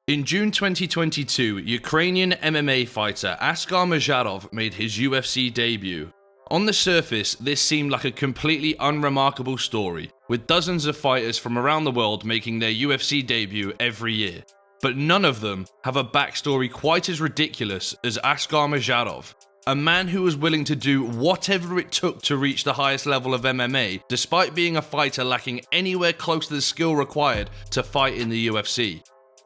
In June 2022, Ukrainian MMA fighter Askar Mozharov made his UFC debut. On the surface, this seemed like a completely unremarkable story, with dozens of fighters from around the world making their UFC debut every year. But none of them have a backstory quite as ridiculous as Askar Mozharov, a man who was willing to do whatever it took to reach the highest level of MMA, despite being a fighter lacking anywhere close to the skill required to fight in the UFC.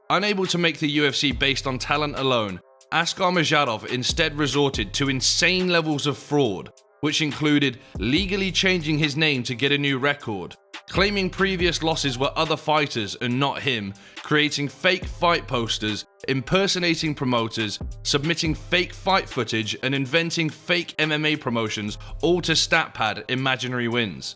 Unable to make the UFC based on talent alone, Askar Mozharov instead resorted to insane levels of fraud, which included legally changing his name to get a new record, claiming previous losses were other fighters and not him, creating fake fight posters, impersonating promoters, submitting fake fight footage, and inventing fake MMA promotions, all to statpad imaginary wins.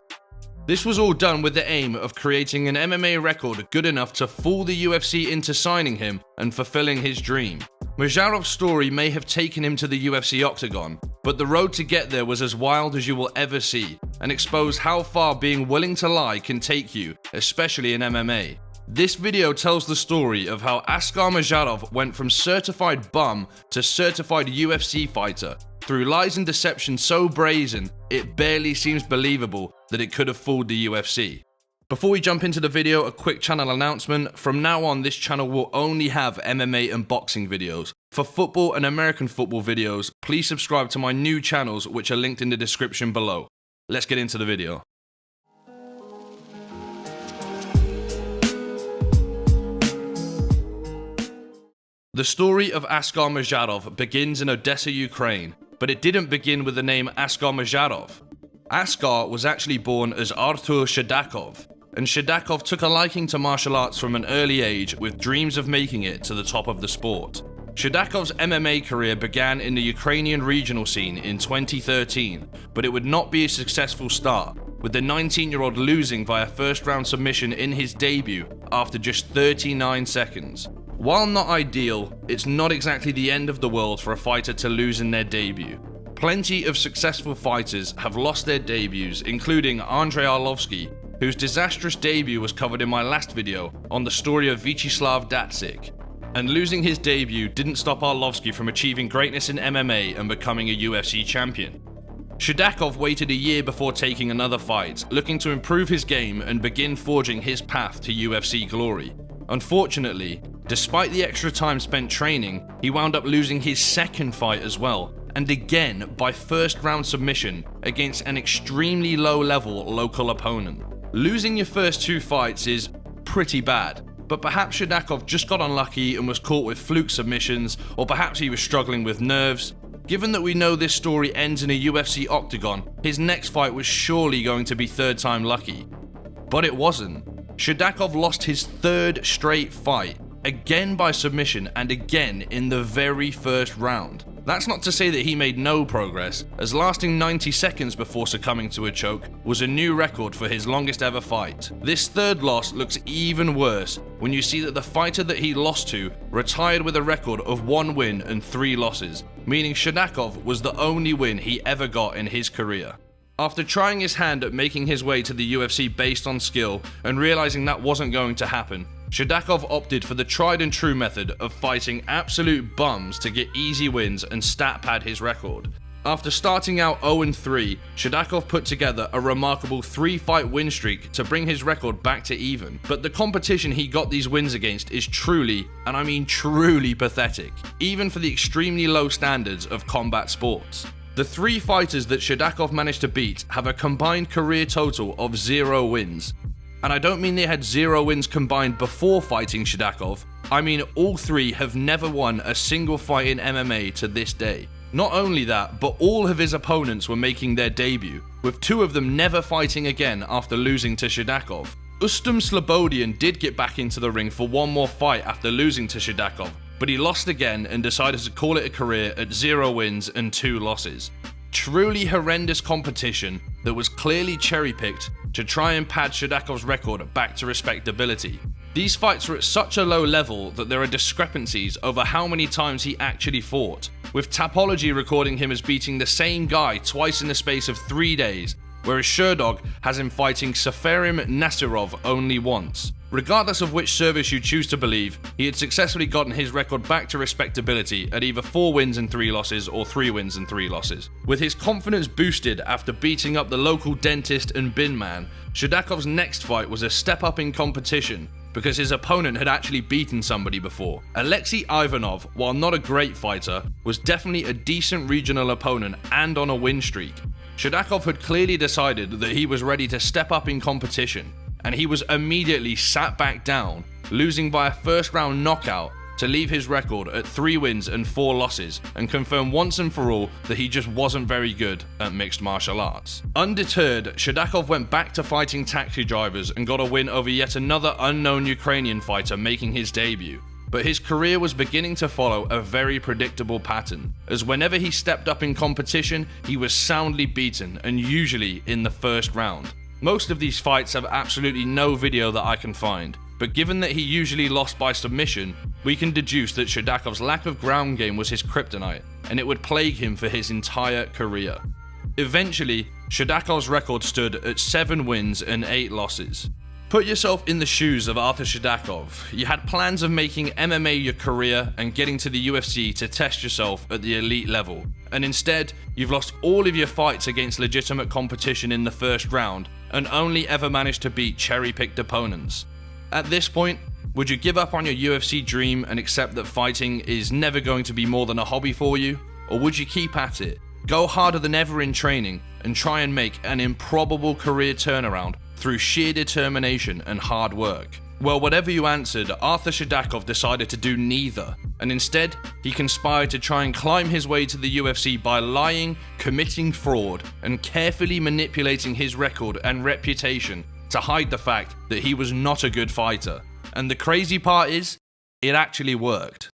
This was all done with the aim of creating an MMA record good enough to fool the UFC into signing him and fulfilling his dream. Mozharov's story may have taken him to the UFC octagon, but the road to get there was as wild as you will ever see, and exposed how far being willing to lie can take you, especially in MMA. This video tells the story of how Askar Mozharov went from certified bum to certified UFC fighter, through lies and deception so brazen, it barely seems believable that it could have fooled the UFC. Before we jump into the video, a quick channel announcement. From now on, this channel will only have MMA and boxing videos. For football and American football videos, please subscribe to my new channels, which are linked in the description below. Let's get into the video. The story of Askar Mozharov begins in Odessa, Ukraine, but it didn't begin with the name Askar Mozharov. Askar was actually born as Artur Shadakov, and Shadakov took a liking to martial arts from an early age with dreams of making it to the top of the sport. Shadakov's MMA career began in the Ukrainian regional scene in 2013, but it would not be a successful start, with the 19-year-old losing via first-round submission in his debut after just 39 seconds. While not ideal, it's not exactly the end of the world for a fighter to lose in their debut. Plenty of successful fighters have lost their debuts, including Andrei Arlovsky, whose disastrous debut was covered in my last video on the story of Vyacheslav Datsik. And losing his debut didn't stop Arlovsky from achieving greatness in MMA and becoming a UFC champion. Shadakov waited a year before taking another fight, looking to improve his game and begin forging his path to UFC glory. Unfortunately, despite the extra time spent training, he wound up losing his second fight as well, and again by first round submission against an extremely low level local opponent. Losing your first two fights is pretty bad, but perhaps Shadakov just got unlucky and was caught with fluke submissions, or perhaps he was struggling with nerves. Given that we know this story ends in a UFC octagon, his next fight was surely going to be third time lucky. But it wasn't. Shadakov lost his third straight fight, again by submission and again in the very first round. That's not to say that he made no progress, as lasting 90 seconds before succumbing to a choke was a new record for his longest ever fight. This third loss looks even worse when you see that the fighter that he lost to retired with a record of 1 win and 3 losses, meaning Shadakov was the only win he ever got in his career. After trying his hand at making his way to the UFC based on skill and realizing that wasn't going to happen, Shadakov opted for the tried and true method of fighting absolute bums to get easy wins and stat pad his record. After starting out 0-3, Shadakov put together a remarkable 3-fight win streak to bring his record back to even. But the competition he got these wins against is truly, and I mean truly, pathetic, even for the extremely low standards of combat sports. The 3 fighters that Shadakov managed to beat have a combined career total of 0 wins. And I don't mean they had 0 wins combined before fighting Shadakov, I mean all 3 have never won a single fight in MMA to this day. Not only that, but all of his opponents were making their debut, with 2 of them never fighting again after losing to Shadakov. Ustam Slobodian did get back into the ring for one more fight after losing to Shadakov, but he lost again and decided to call it a career at 0 wins and 2 losses. Truly horrendous competition that was clearly cherry-picked to try and pad Shadakov's record back to respectability. These fights were at such a low level that there are discrepancies over how many times he actually fought, with Tapology recording him as beating the same guy twice in the space of 3 days, whereas Sherdog has him fighting Safarim Nasirov only once. Regardless of which service you choose to believe, he had successfully gotten his record back to respectability at either 4 wins and 3 losses or 3 wins and 3 losses. With his confidence boosted after beating up the local dentist and bin man, Shedakov's next fight was a step up in competition because his opponent had actually beaten somebody before. Alexei Ivanov, while not a great fighter, was definitely a decent regional opponent and on a win streak. Shedakov had clearly decided that he was ready to step up in competition, and he was immediately sat back down, losing by a first round knockout to leave his record at 3 wins and 4 losses and confirm once and for all that he just wasn't very good at mixed martial arts. Undeterred, Shedakov went back to fighting taxi drivers and got a win over yet another unknown Ukrainian fighter making his debut. But his career was beginning to follow a very predictable pattern, as whenever he stepped up in competition, he was soundly beaten, and usually in the first round. Most of these fights have absolutely no video that I can find, but given that he usually lost by submission, we can deduce that Shedakov's lack of ground game was his kryptonite, and it would plague him for his entire career. Eventually, Shedakov's record stood at 7 wins and 8 losses. Put yourself in the shoes of Arthur Shedakov. You had plans of making MMA your career and getting to the UFC to test yourself at the elite level, and instead, you've lost all of your fights against legitimate competition in the first round and only ever managed to beat cherry-picked opponents. At this point, would you give up on your UFC dream and accept that fighting is never going to be more than a hobby for you? Or would you keep at it, go harder than ever in training, and try and make an improbable career turnaround through sheer determination and hard work? Well, whatever you answered, Arthur Shedakov decided to do neither, and instead, he conspired to try and climb his way to the UFC by lying, committing fraud, and carefully manipulating his record and reputation to hide the fact that he was not a good fighter. And the crazy part is, it actually worked.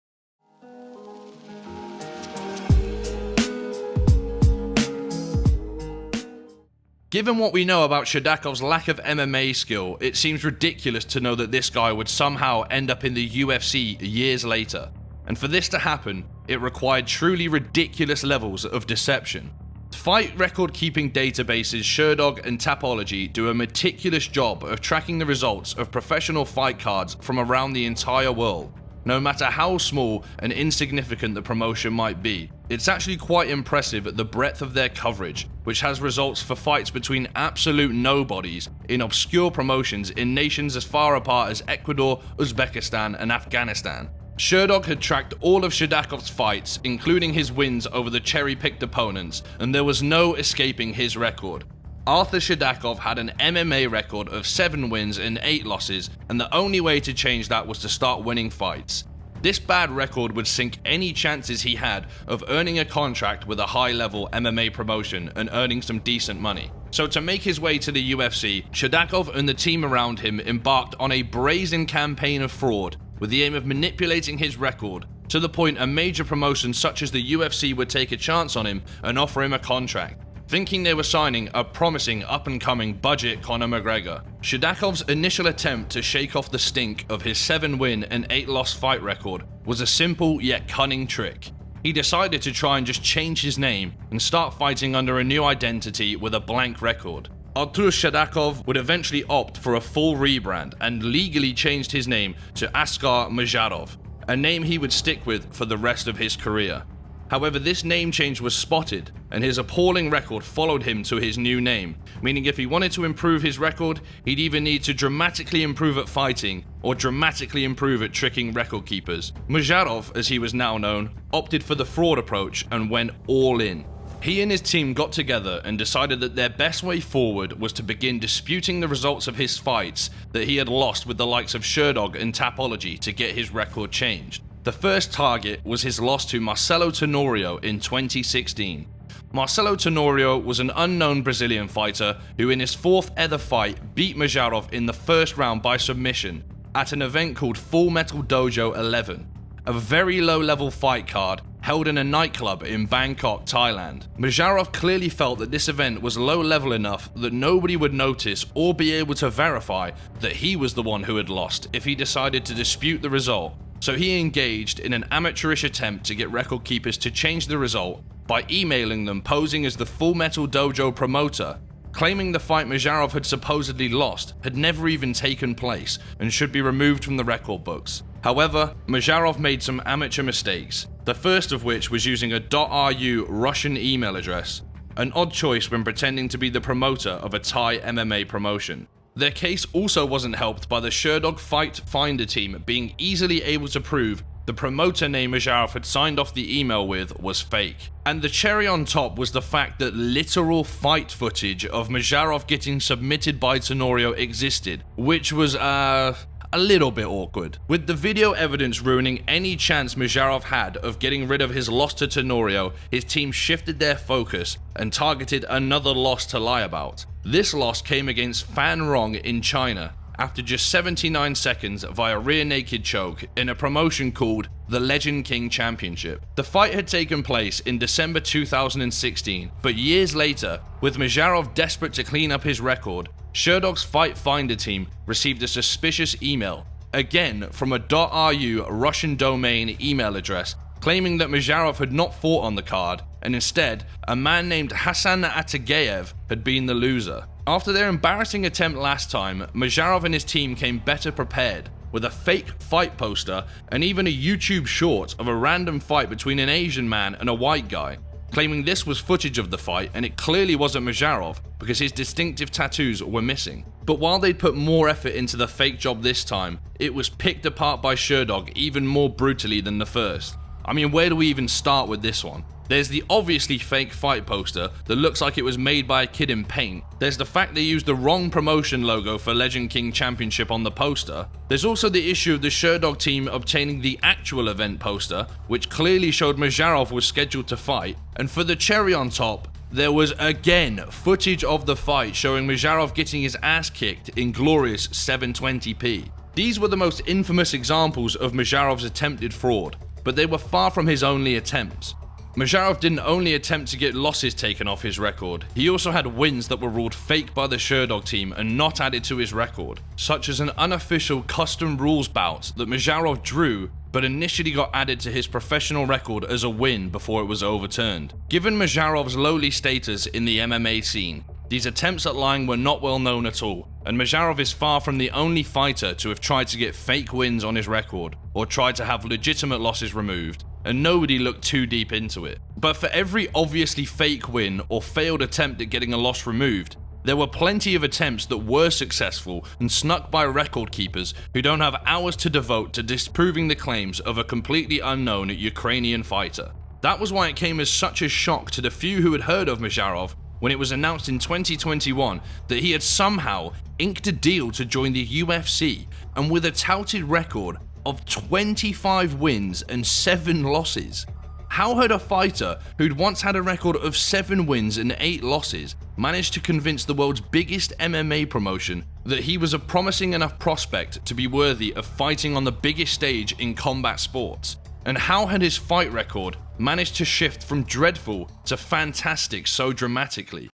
Given what we know about Shedakov's lack of MMA skill, it seems ridiculous to know that this guy would somehow end up in the UFC years later. And for this to happen, it required truly ridiculous levels of deception. Fight record-keeping databases Sherdog and Tapology do a meticulous job of tracking the results of professional fight cards from around the entire world, no matter how small and insignificant the promotion might be. It's actually quite impressive at the breadth of their coverage, which has results for fights between absolute nobodies in obscure promotions in nations as far apart as Ecuador, Uzbekistan, and Afghanistan. Sherdog had tracked all of Shedakov's fights, including his wins over the cherry-picked opponents, and there was no escaping his record. Arthur Shedakov had an MMA record of 7 wins and 8 losses, and the only way to change that was to start winning fights. This bad record would sink any chances he had of earning a contract with a high-level MMA promotion and earning some decent money. So to make his way to the UFC, Shedakov and the team around him embarked on a brazen campaign of fraud with the aim of manipulating his record to the point a major promotion such as the UFC would take a chance on him and offer him a contract, thinking they were signing a promising up-and-coming budget Conor McGregor. Shedakov's initial attempt to shake off the stink of his 7-win and 8-loss fight record was a simple yet cunning trick. He decided to try and just change his name and start fighting under a new identity with a blank record. Artur Shedakov would eventually opt for a full rebrand and legally changed his name to Askar Mozharov, a name he would stick with for the rest of his career. However, this name change was spotted, and his appalling record followed him to his new name, meaning if he wanted to improve his record, he'd either need to dramatically improve at fighting, or dramatically improve at tricking record keepers. Mozharov, as he was now known, opted for the fraud approach and went all in. He and his team got together and decided that their best way forward was to begin disputing the results of his fights that he had lost with the likes of Sherdog and Tapology to get his record changed. The first target was his loss to Marcelo Tenorio in 2016. Marcelo Tenorio was an unknown Brazilian fighter who in his 4th ever fight beat Mozharov in the first round by submission at an event called Full Metal Dojo 11, a very low-level fight card held in a nightclub in Bangkok, Thailand. Mozharov clearly felt that this event was low-level enough that nobody would notice or be able to verify that he was the one who had lost if he decided to dispute the result. So he engaged in an amateurish attempt to get record keepers to change the result by emailing them posing as the Full Metal Dojo promoter claiming the fight Mozharov had supposedly lost had never even taken place and should be removed from the record books. However, Mozharov made some amateur mistakes, the first of which was using a .ru Russian email address, an odd choice when pretending to be the promoter of a Thai MMA promotion. Their case also wasn't helped by the Sherdog Fight Finder team being easily able to prove the promoter name Mozharov had signed off the email with was fake. And the cherry on top was the fact that literal fight footage of Mozharov getting submitted by Tenorio existed, which was a little bit awkward. With the video evidence ruining any chance Mozharov had of getting rid of his loss to Tenorio, his team shifted their focus and targeted another loss to lie about. This loss came against Fan Rong in China after just 79 seconds via rear naked choke in a promotion called the Legend King Championship. The fight had taken place in December 2016, but years later, with Mozharov desperate to clean up his record, Sherdog's Fight Finder team received a suspicious email, again from a .ru Russian domain email address, claiming that Mozharov had not fought on the card, and instead, a man named Hassan Atagayev had been the loser. After their embarrassing attempt last time, Mozharov and his team came better prepared, with a fake fight poster and even a YouTube short of a random fight between an Asian man and a white guy, claiming this was footage of the fight and it clearly wasn't Mozharov because his distinctive tattoos were missing. But while they'd put more effort into the fake job this time, it was picked apart by Sherdog even more brutally than the first. I mean, where do we even start with this one? There's the obviously fake fight poster that looks like it was made by a kid in paint. There's the fact they used the wrong promotion logo for Legend King Championship on the poster. There's also the issue of the Sherdog team obtaining the actual event poster, which clearly showed Mozharov was scheduled to fight. And for the cherry on top, there was again footage of the fight showing Mozharov getting his ass kicked in glorious 720p. These were the most infamous examples of Mozharov's attempted fraud, but they were far from his only attempts. Mozharov didn't only attempt to get losses taken off his record, he also had wins that were ruled fake by the Sherdog team and not added to his record, such as an unofficial custom rules bout that Mozharov drew but initially got added to his professional record as a win before it was overturned. Given Mozharov's lowly status in the MMA scene, these attempts at lying were not well known at all, and Mozharov is far from the only fighter to have tried to get fake wins on his record, or tried to have legitimate losses removed, and nobody looked too deep into it. But for every obviously fake win or failed attempt at getting a loss removed, there were plenty of attempts that were successful and snuck by record keepers who don't have hours to devote to disproving the claims of a completely unknown Ukrainian fighter. That was why it came as such a shock to the few who had heard of Mozharov when it was announced in 2021 that he had somehow inked a deal to join the UFC, and with a touted record of 25 wins and 7 losses. How had a fighter who'd once had a record of 7 wins and 8 losses managed to convince the world's biggest MMA promotion that he was a promising enough prospect to be worthy of fighting on the biggest stage in combat sports? And how had his fight record managed to shift from dreadful to fantastic so dramatically?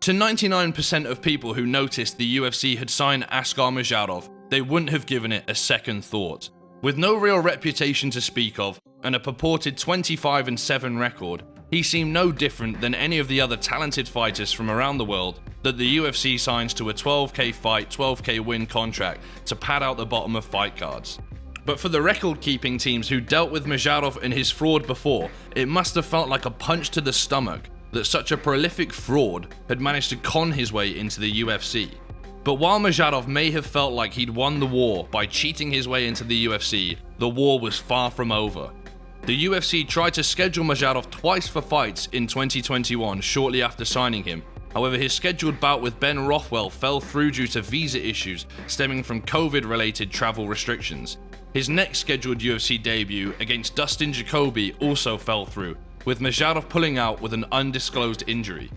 To 99% of people who noticed the UFC had signed Askar Mozharov, they wouldn't have given it a second thought. With no real reputation to speak of, and a purported 25-7 record, he seemed no different than any of the other talented fighters from around the world that the UFC signs to a 12k fight, 12k win contract to pad out the bottom of fight cards. But for the record-keeping teams who dealt with Mozharov and his fraud before, it must have felt like a punch to the stomach that such a prolific fraud had managed to con his way into the UFC. But while Mozharov may have felt like he'd won the war by cheating his way into the UFC, the war was far from over. The UFC tried to schedule Mozharov twice for fights in 2021 shortly after signing him. However, his scheduled bout with Ben Rothwell fell through due to visa issues stemming from COVID-related travel restrictions. His next scheduled UFC debut against Dustin Jacoby also fell through, with Mozharov pulling out with an undisclosed injury.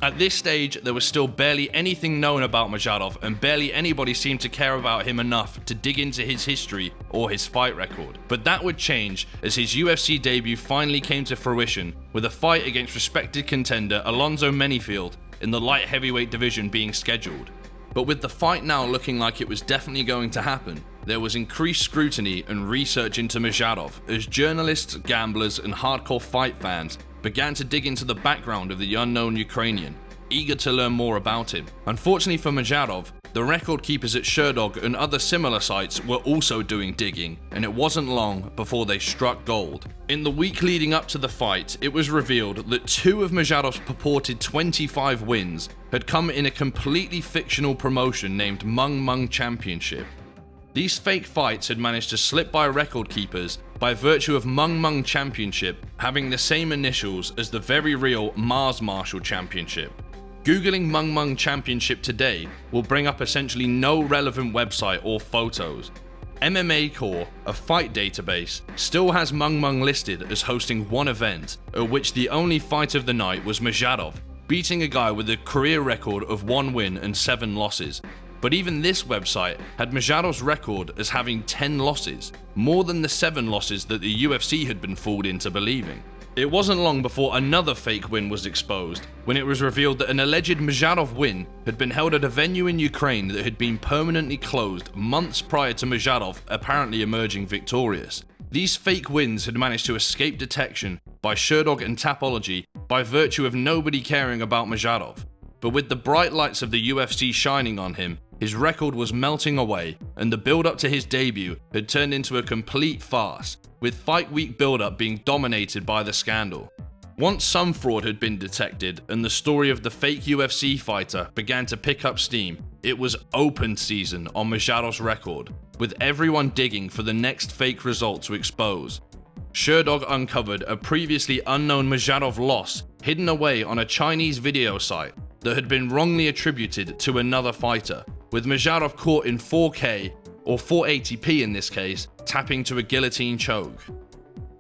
At this stage, there was still barely anything known about Mozharov, and barely anybody seemed to care about him enough to dig into his history or his fight record. But that would change as his UFC debut finally came to fruition, with a fight against respected contender Alonzo Menifield in the light heavyweight division being scheduled. But with the fight now looking like it was definitely going to happen, there was increased scrutiny and research into Mozharov as journalists, gamblers, and hardcore fight fans began to dig into the background of the unknown Ukrainian, eager to learn more about him. Unfortunately for Mozharov, the record keepers at Sherdog and other similar sites were also doing digging, and it wasn't long before they struck gold. In the week leading up to the fight, it was revealed that 2 of Mozharov's purported 25 wins had come in a completely fictional promotion named Mung Mung Championship. These fake fights had managed to slip by record keepers by virtue of Mung Mung Championship having the same initials as the very real Mars Marshall Championship. Googling Mung Mung Championship today will bring up essentially no relevant website or photos. MMA Core, a fight database, still has Mung Mung listed as hosting one event, at which the only fight of the night was Mozharov beating a guy with a career record of 1 win and 7 losses. But even this website had Mozharov's record as having 10 losses, more than the 7 losses that the UFC had been fooled into believing. It wasn't long before another fake win was exposed, when it was revealed that an alleged Mozharov win had been held at a venue in Ukraine that had been permanently closed months prior to Mozharov apparently emerging victorious. These fake wins had managed to escape detection by Sherdog and Tapology by virtue of nobody caring about Mozharov. But with the bright lights of the UFC shining on him, his record was melting away, and the build-up to his debut had turned into a complete farce, with Fight Week build-up being dominated by the scandal. Once some fraud had been detected and the story of the fake UFC fighter began to pick up steam, it was open season on Mozharov's record, with everyone digging for the next fake result to expose. Sherdog uncovered a previously unknown Mozharov loss hidden away on a Chinese video site that had been wrongly attributed to another fighter, with Mozharov caught in 4K, or 480p in this case, tapping to a guillotine choke.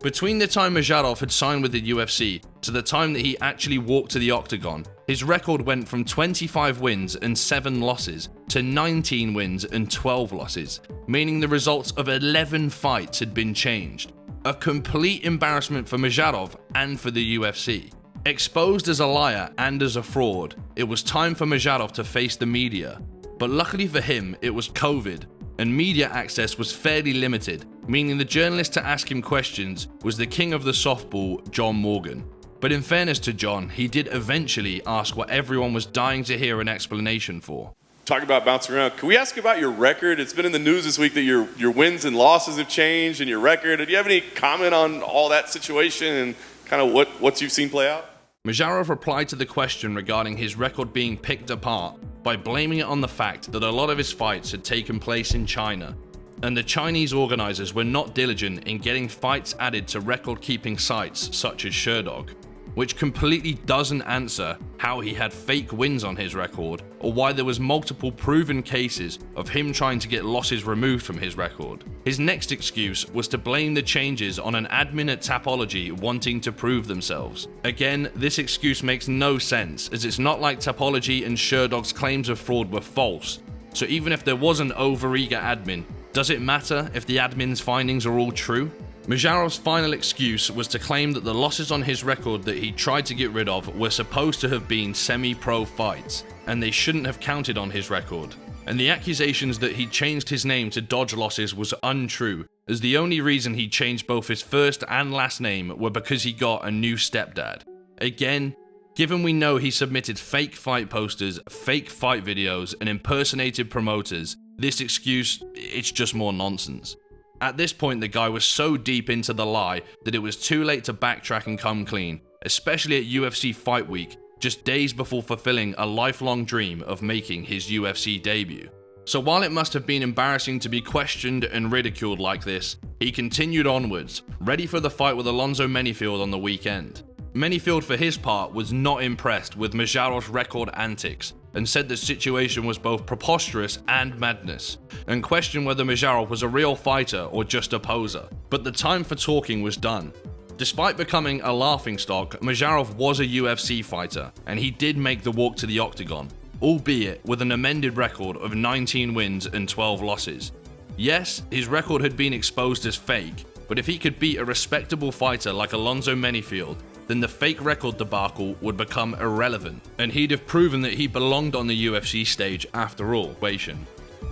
Between the time Mozharov had signed with the UFC to the time that he actually walked to the octagon, his record went from 25 wins and 7 losses to 19 wins and 12 losses, meaning the results of 11 fights had been changed. A complete embarrassment for Mozharov and for the UFC. Exposed as a liar and as a fraud, it was time for Mozharov to face the media. But luckily for him, it was COVID, and media access was fairly limited, meaning the journalist to ask him questions was the king of the softball, John Morgan. But in fairness to John, he did eventually ask what everyone was dying to hear an explanation for. Talking about bouncing around, can we ask you about your record? It's been in the news this week that your wins and losses have changed and your record. Do you have any comment on all that situation and kind of what you've seen play out? Mozharov replied to the question regarding his record being picked apart by blaming it on the fact that a lot of his fights had taken place in China, and the Chinese organizers were not diligent in getting fights added to record-keeping sites such as Sherdog, which completely doesn't answer how he had fake wins on his record, or why there was multiple proven cases of him trying to get losses removed from his record. His next excuse was to blame the changes on an admin at Tapology wanting to prove themselves. Again, this excuse makes no sense, as it's not like Tapology and Sherdog's claims of fraud were false. So even if there was an overeager admin, does it matter if the admin's findings are all true? Mozharov's final excuse was to claim that the losses on his record that he tried to get rid of were supposed to have been semi-pro fights, and they shouldn't have counted on his record. And the accusations that he changed his name to dodge losses was untrue, as the only reason he changed both his first and last name were because he got a new stepdad. Again, given we know he submitted fake fight posters, fake fight videos, and impersonated promoters, this excuse, it's just more nonsense. At this point, the guy was so deep into the lie that it was too late to backtrack and come clean, especially at UFC Fight Week, just days before fulfilling a lifelong dream of making his UFC debut. So while it must have been embarrassing to be questioned and ridiculed like this, he continued onwards, ready for the fight with Alonzo Menifield on the weekend. Menifield, for his part, was not impressed with Mozharov's record antics, and said the situation was both preposterous and madness, and questioned whether Mozharov was a real fighter or just a poser. But the time for talking was done. Despite becoming a laughingstock, Mozharov was a UFC fighter, and he did make the walk to the octagon, albeit with an amended record of 19 wins and 12 losses. Yes, his record had been exposed as fake, but if he could beat a respectable fighter like Alonzo Menifield, then the fake record debacle would become irrelevant, and he'd have proven that he belonged on the UFC stage after all.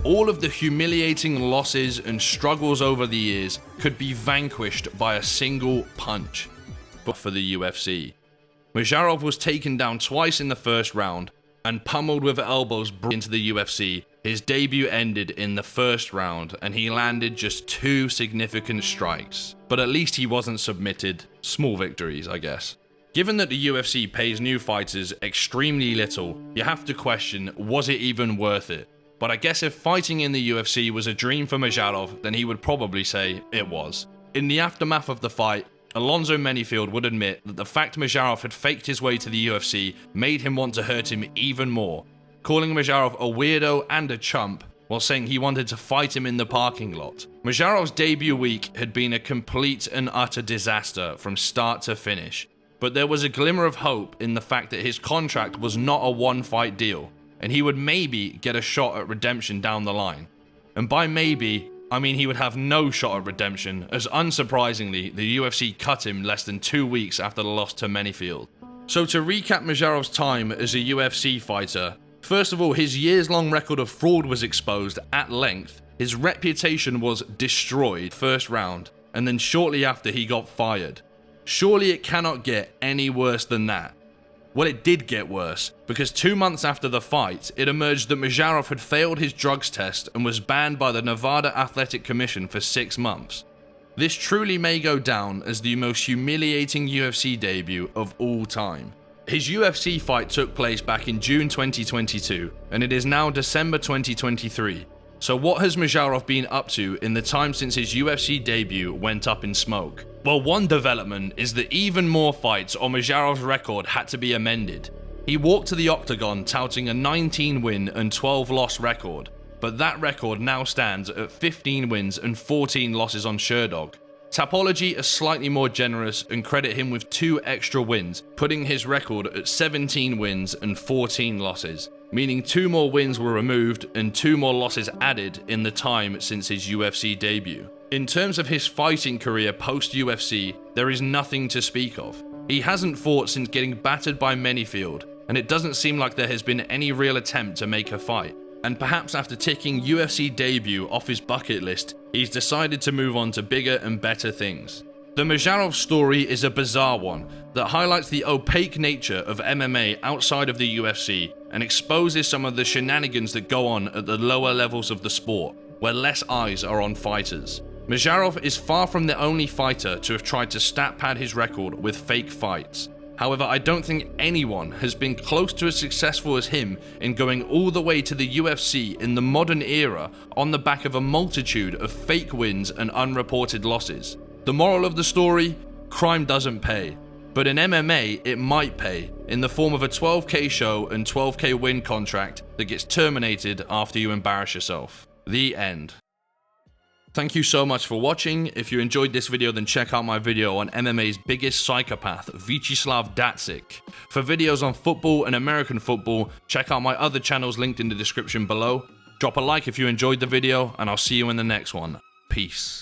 All of the humiliating losses and struggles over the years could be vanquished by a single punch. But for the UFC, Mozharov was taken down twice in the first round and pummeled with elbows into the UFC. His debut ended in the first round and he landed just 2 significant strikes. But at least he wasn't submitted. Small victories, I guess. Given that the UFC pays new fighters extremely little, you have to question, was it even worth it? But I guess if fighting in the UFC was a dream for Mozharov, then he would probably say it was. In the aftermath of the fight, Alonzo Menifield would admit that the fact Mozharov had faked his way to the UFC made him want to hurt him even more, calling Mozharov a weirdo and a chump while saying he wanted to fight him in the parking lot. Mozharov's debut week had been a complete and utter disaster from start to finish, but there was a glimmer of hope in the fact that his contract was not a one-fight deal, and he would maybe get a shot at redemption down the line. And by maybe, I mean he would have no shot at redemption, as unsurprisingly, the UFC cut him less than 2 weeks after the loss to Menifield. So to recap Mozharov's time as a UFC fighter, first of all, his years-long record of fraud was exposed at length, his reputation was destroyed first round, and then shortly after he got fired. Surely it cannot get any worse than that. Well, it did get worse, because 2 months after the fight, it emerged that Mozharov had failed his drugs test and was banned by the Nevada Athletic Commission for 6 months. This truly may go down as the most humiliating UFC debut of all time. His UFC fight took place back in June 2022, and it is now December 2023. So what has Mozharov been up to in the time since his UFC debut went up in smoke? Well, one development is that even more fights on Mozharov's record had to be amended. He walked to the octagon touting a 19-win and 12-loss record, but that record now stands at 15 wins and 14 losses on Sherdog. Tapology is slightly more generous and credit him with 2 extra wins, putting his record at 17 wins and 14 losses, meaning 2 more wins were removed and 2 more losses added in the time since his UFC debut. In terms of his fighting career post-UFC, there is nothing to speak of. He hasn't fought since getting battered by Menifield, and it doesn't seem like there has been any real attempt to make a fight. And perhaps after ticking UFC debut off his bucket list, he's decided to move on to bigger and better things. The Mozharov story is a bizarre one that highlights the opaque nature of MMA outside of the UFC and exposes some of the shenanigans that go on at the lower levels of the sport, where less eyes are on fighters. Mozharov is far from the only fighter to have tried to stat pad his record with fake fights. However, I don't think anyone has been close to as successful as him in going all the way to the UFC in the modern era on the back of a multitude of fake wins and unreported losses. The moral of the story? Crime doesn't pay. But in MMA, it might pay, in the form of a 12k show and 12k win contract that gets terminated after you embarrass yourself. The end. Thank you so much for watching. If you enjoyed this video, then check out my video on MMA's biggest psychopath, Vyacheslav Datsik. For videos on football and American football, check out my other channels linked in the description below. Drop a like if you enjoyed the video, and I'll see you in the next one. Peace.